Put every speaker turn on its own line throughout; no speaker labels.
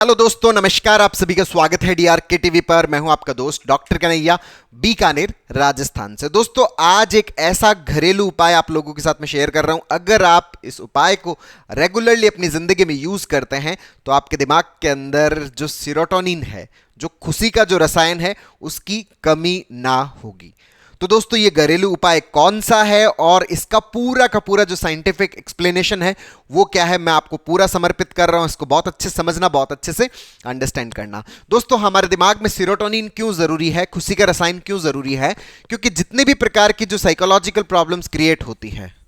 Hello दोस्तों, नमस्कार। आप सभी का स्वागत है डीआरके टीवी पर। मैं हूं आपका दोस्त डॉक्टर कन्हैया, बीकानेर, राजस्थान से। दोस्तों, आज एक ऐसा घरेलू उपाय आप लोगों के साथ में शेयर कर रहा हूं। अगर आप इस उपाय को रेगुलरली अपनी जिंदगी में यूज करते हैं तो आपके दिमाग के अंदर जो सीरोटोनिन है, जो खुशी का जो रसायन है, उसकी कमी ना होगी। तो दोस्तों, ये घरेलू उपाय कौन सा है और इसका पूरा का पूरा जो साइंटिफिक एक्सप्लेनेशन है वो क्या है, मैं आपको पूरा समर्पित कर रहा हूं। इसको बहुत अच्छे से समझना, बहुत अच्छे से अंडरस्टैंड करना। दोस्तों, हमारे दिमाग में सीरोटोनिन क्यों जरूरी है, खुशी का रसायन क्यों जरूरी है? क्योंकि जितने भी प्रकार की जो साइकोलॉजिकल प्रॉब्लम्स क्रिएट होती है,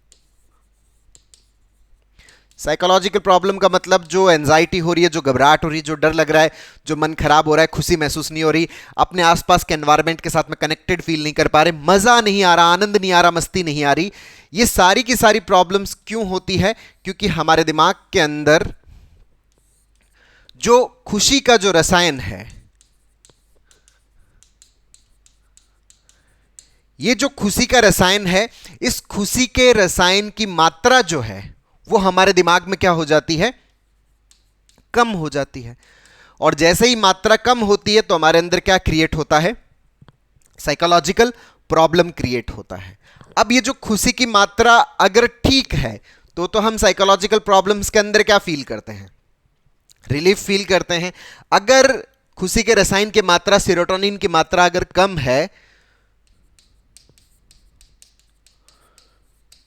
साइकोलॉजिकल प्रॉब्लम का मतलब जो एंजाइटी हो रही है, जो घबराहट हो रही है, जो डर लग रहा है, जो मन खराब हो रहा है, खुशी महसूस नहीं हो रही, अपने आसपास के एनवायरनमेंट के साथ में कनेक्टेड फील नहीं कर पा रहे, मजा नहीं आ रहा, आनंद नहीं आ रहा, मस्ती नहीं आ रही, ये सारी की सारी प्रॉब्लम्स क्यों होती है? क्योंकि हमारे दिमाग के अंदर जो खुशी का जो रसायन है, ये जो खुशी का रसायन है, इस खुशी के रसायन की मात्रा जो है वो हमारे दिमाग में क्या हो जाती है? कम हो जाती है। और जैसे ही मात्रा कम होती है तो हमारे अंदर क्या क्रिएट होता है? साइकोलॉजिकल प्रॉब्लम क्रिएट होता है। अब ये जो खुशी की मात्रा अगर ठीक है तो हम साइकोलॉजिकल प्रॉब्लम्स के अंदर क्या फील करते हैं? रिलीफ फील करते हैं। अगर खुशी के रसायन की मात्रा, सेरोटोनिन की मात्रा अगर कम है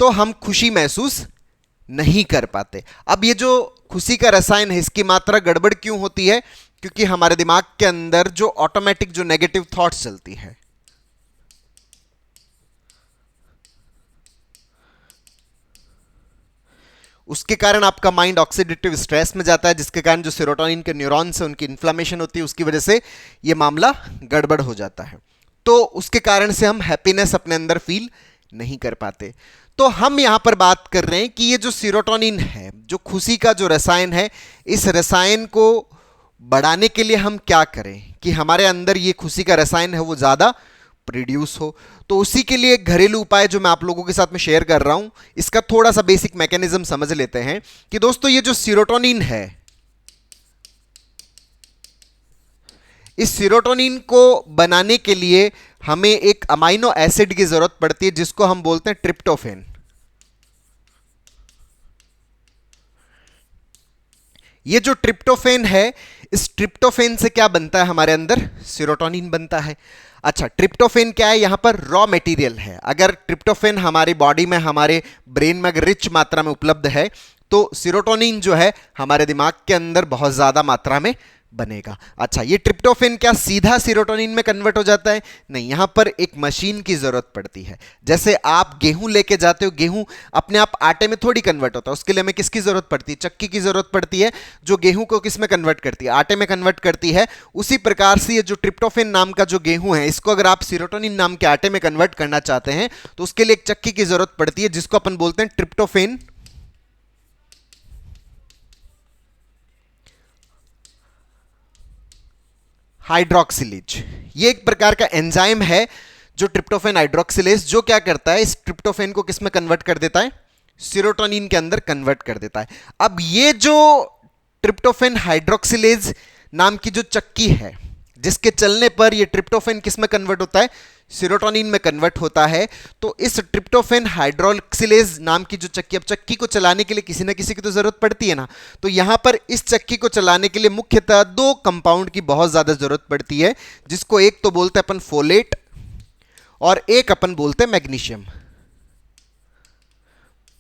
तो हम खुशी महसूस नहीं कर पाते। अब ये जो खुशी का रसायन है, इसकी मात्रा गड़बड़ क्यों होती है? क्योंकि हमारे दिमाग के अंदर जो ऑटोमेटिक जो नेगेटिव थॉट्स चलती है, उसके कारण आपका माइंड ऑक्सीडेटिव स्ट्रेस में जाता है, जिसके कारण जो सेरोटोनिन के न्यूरॉन्स है उनकी इन्फ्लामेशन होती है, उसकी वजह से ये मामला गड़बड़ हो जाता है। तो उसके कारण से हम हैप्पीनेस अपने अंदर फील नहीं कर पाते। तो हम यहां पर बात कर रहे हैं कि ये जो सीरोटोनिन है, जो खुशी का जो रसायन है, इस रसायन को बढ़ाने के लिए हम क्या करें कि हमारे अंदर ये खुशी का रसायन है वो ज्यादा प्रोड्यूस हो। तो उसी के लिए एक घरेलू उपाय जो मैं आप लोगों के साथ में शेयर कर रहा हूं, इसका थोड़ा सा बेसिक मैकेनिज्म समझ लेते हैं कि दोस्तों, ये जो सीरोटोनिन है, इस सीरोटोनिन को बनाने के लिए हमें एक अमाइनो एसिड की जरूरत पड़ती है, जिसको हम बोलते हैं ट्रिप्टोफेन। ये जो ट्रिप्टोफेन है, इस ट्रिप्टोफेन से क्या बनता है? हमारे अंदर सीरोटोनिन बनता है। अच्छा, ट्रिप्टोफेन क्या है? यहां पर रॉ मटेरियल है। अगर ट्रिप्टोफेन हमारी बॉडी में, हमारे ब्रेन में अगर रिच मात्रा में उपलब्ध है तो सीरोटोनिन जो है हमारे दिमाग के अंदर बहुत ज्यादा मात्रा में बनेगा। अच्छा, ये ट्रिप्टोफेन क्या सीधा सीरोटोनिन में कन्वर्ट हो जाता है? नहीं, यहां पर एक मशीन की जरूरत पड़ती है। जैसे आप गेहूं लेके जाते हो, गेहूं अपने आप आटे में थोड़ी कन्वर्ट होता है, उसके लिए हमें किसकी जरूरत पड़ती है? चक्की की जरूरत पड़ती है, जो गेहूं को किस में कन्वर्ट करती है? आटे में कन्वर्ट करती है। उसी प्रकार से ये जो ट्रिप्टोफेन नाम का जो गेहूं है, इसको अगर आप सीरोटोनिन नाम के आटे में कन्वर्ट करना चाहते हैं तो उसके लिए एक चक्की की जरूरत पड़ती है, जिसको अपन बोलते हैं ट्रिप्टोफेन हाइड्रोक्सिलेज। ये एक प्रकार का एंजाइम है जो ट्रिप्टोफेन हाइड्रोक्सिलेज, जो क्या करता है, इस ट्रिप्टोफेन को किस में कन्वर्ट कर देता है? सीरोटोनिन के अंदर कन्वर्ट कर देता है। अब ये जो ट्रिप्टोफेन हाइड्रोक्सिलेज नाम की जो चक्की है, जिसके चलने पर ये ट्रिप्टोफेन किस में कन्वर्ट होता है? सीरोटोनिन में कन्वर्ट होता है। तो इस ट्रिप्टोफेन हाइड्रोक्सिलेज नाम की जो चक्की, अब चक्की को चलाने के लिए किसी ना किसी की तो जरूरत पड़ती है ना। तो यहां पर इस चक्की को चलाने के लिए मुख्यतः दो कंपाउंड की बहुत ज्यादा जरूरत पड़ती है, जिसको एक तो बोलते हैं अपन फोलेट और एक अपन बोलते हैं मैग्नीशियम।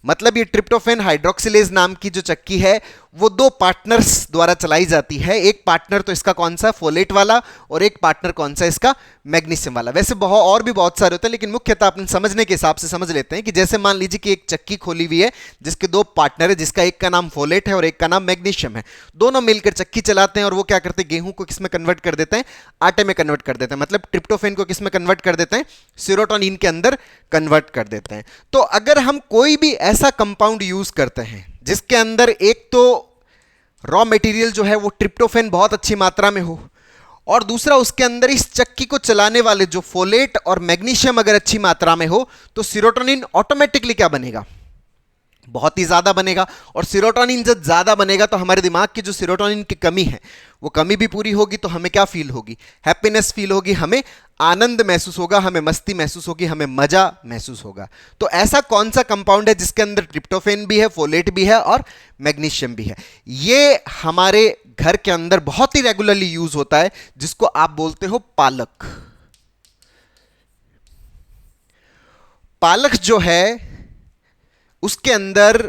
मतलब ये ट्रिप्टोफेन हाइड्रोक्सिलेज नाम की जो चक्की है वो दो पार्टनर्स द्वारा चलाई जाती है। एक पार्टनर तो इसका कौन सा? फोलेट वाला, और एक पार्टनर कौन सा? इसका मैग्नीशियम वाला। वैसे बहुत और भी बहुत सारे होते हैं, लेकिन मुख्यतः अपन समझने के हिसाब से समझ लेते हैं कि जैसे मान लीजिए कि एक चक्की खोली हुई है जिसके दो पार्टनर है, जिसका एक का नाम फोलेट है और एक का नाम मैग्नीशियम है। दोनों मिलकर चक्की चलाते हैं और वो क्या करते हैं? गेहूं को किस में कन्वर्ट कर देते हैं? आटे में कन्वर्ट कर देते हैं। मतलब ट्रिप्टोफेन को किस में कन्वर्ट कर देते हैं? सीरोटोनिन के अंदर कन्वर्ट कर देते हैं। तो अगर हम कोई भी ऐसा कंपाउंड यूज करते हैं जिसके अंदर एक तो रॉ मटेरियल जो है वो ट्रिप्टोफेन बहुत अच्छी मात्रा में हो, और दूसरा उसके अंदर इस चक्की को चलाने वाले जो फोलेट और मैग्नीशियम अगर अच्छी मात्रा में हो, तो सीरोटोनिन ऑटोमेटिकली क्या बनेगा? बहुत ही ज्यादा बनेगा। और सीरोटोनिन जब ज्यादा बनेगा तो हमारे दिमाग की जो सीरोटोनिन की कमी है वो कमी भी पूरी होगी, तो हमें क्या फील होगी? हैप्पीनेस फील होगी, हमें आनंद महसूस होगा, हमें मस्ती महसूस होगी, हमें मजा महसूस होगा। तो ऐसा कौन सा कंपाउंड है जिसके अंदर ट्रिप्टोफेन भी है, फोलेट भी है और मैग्नीशियम भी है? ये हमारे घर के अंदर बहुत ही रेगुलरली यूज होता है, जिसको आप बोलते हो पालक। पालक जो है उसके अंदर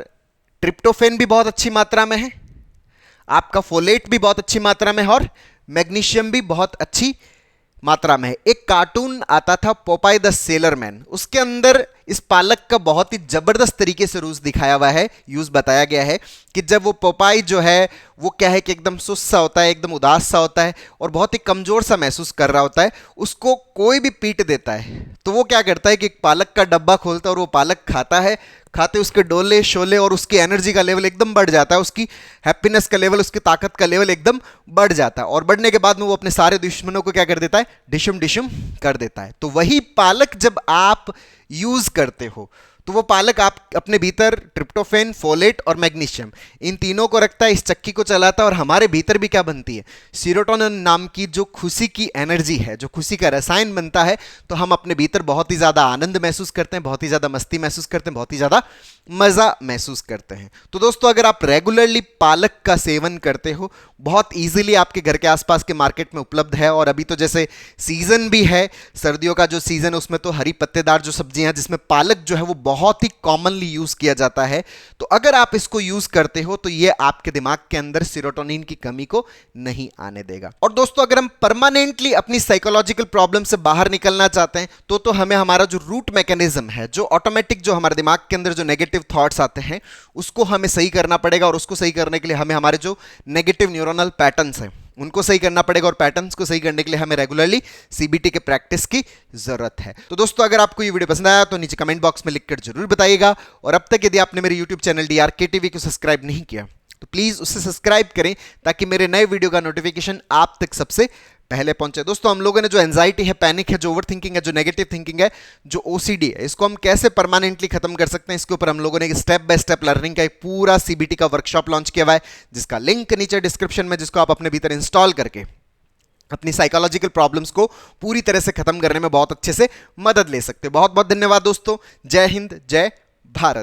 ट्रिप्टोफेन भी बहुत अच्छी मात्रा में है, आपका फोलेट भी बहुत अच्छी मात्रा में है और मैग्नीशियम भी बहुत अच्छी मात्रा में है। एक कार्टून आता था पोपाई द सेलर मैन, उसके अंदर इस पालक का बहुत ही जबरदस्त तरीके से यूज दिखाया हुआ है, यूज बताया गया है कि जब वो पोपाई जो है वो क्या है कि एकदम सुस्त सा होता है, एकदम उदास सा होता है और बहुत ही कमजोर सा महसूस कर रहा होता है, उसको कोई भी पीट देता है तो वो क्या करता है कि एक पालक का डब्बा खोलता है और वो पालक खाता है। खाते उसके डोले शोले और उसकी एनर्जी का लेवल एकदम बढ़ जाता है, उसकी हैप्पीनेस का लेवल, उसकी ताकत का लेवल एकदम बढ़ जाता है और बढ़ने के बाद में वो अपने सारे दुश्मनों को क्या कर देता है? डिशुम डिशुम कर देता है। तो वही पालक जब आप यूज करते हो तो वो पालक आप अपने भीतर ट्रिप्टोफेन, फोलेट और मैग्नीशियम इन तीनों को रखता है, इस चक्की को चलाता है और हमारे भीतर भी क्या बनती है? सीरोटोनिन नाम की जो खुशी की एनर्जी है, जो खुशी का रसायन बनता है। तो हम अपने भीतर बहुत ही ज्यादा आनंद महसूस करते हैं, बहुत ही ज्यादा मस्ती महसूस करते हैं, बहुत ही ज्यादा मजा महसूस करते हैं। तो दोस्तों अगर आप रेगुलरली पालक का सेवन करते हो, बहुत इजीली आपके घर के आसपास के मार्केट में उपलब्ध है। और अभी तो जैसे सीजन भी है, सर्दियों का जो सीजन है उसमें तो हरी पत्तेदार जो सब्जियां जिसमें पालक जो है वो बहुत ही कॉमनली यूज किया जाता है। तो अगर आप इसको यूज करते हो तो ये आपके दिमाग के अंदर सीरोटोनिन की कमी को नहीं आने देगा। और दोस्तों अगर हम परमानेंटली अपनी साइकोलॉजिकल प्रॉब्लम से बाहर निकलना चाहते हैं तो हमें हमारा जो रूट मैकेनिज्म है, जो ऑटोमेटिक जो हमारे दिमाग के अंदर जो नेगेटिव थॉट्स आते हैं उसको हमें सही करना पड़ेगा। और उसको सही करने के लिए हमें हमारे जो नेगेटिव न्यूरोनल पैटर्न्स हैं उनको सही करना पड़ेगा और पैटर्न्स को सही करने के लिए हमें रेगुलरली सीबीटी के प्रैक्टिस की जरूरत है। तो दोस्तों अगर आपको ये वीडियो पसंद आया तो नीचे कमेंट बॉक्स में लिखकर जरूर बताइएगा। और अब तक यदि आपने मेरे यूट्यूब चैनल डीआरके टीवी को सब्सक्राइब नहीं किया तो प्लीज उसे सब्सक्राइब करें ताकि मेरे नए वीडियो का नोटिफिकेशन आप तक सबसे पहले पहुंचे। दोस्तों हम लोगों ने जो एंजाइटी है, पैनिक है, जो ओवर थिंकिंग है, जो नेगेटिव थिंकिंग है, जो ओसीडी है, इसको हम कैसे परमानेंटली खत्म कर सकते हैं, इसके ऊपर हम लोगों ने स्टेप बाय स्टेप लर्निंग का एक पूरा सीबीटी का वर्कशॉप लॉन्च किया हुआ है, जिसका लिंक नीचे डिस्क्रिप्शन में, जिसको आप अपने भीतर इंस्टॉल करके अपनी साइकोलॉजिकल प्रॉब्लम्स को पूरी तरह से खत्म करने में बहुत अच्छे से मदद ले सकते हो। बहुत बहुत धन्यवाद दोस्तों। जय हिंद, जय भारत।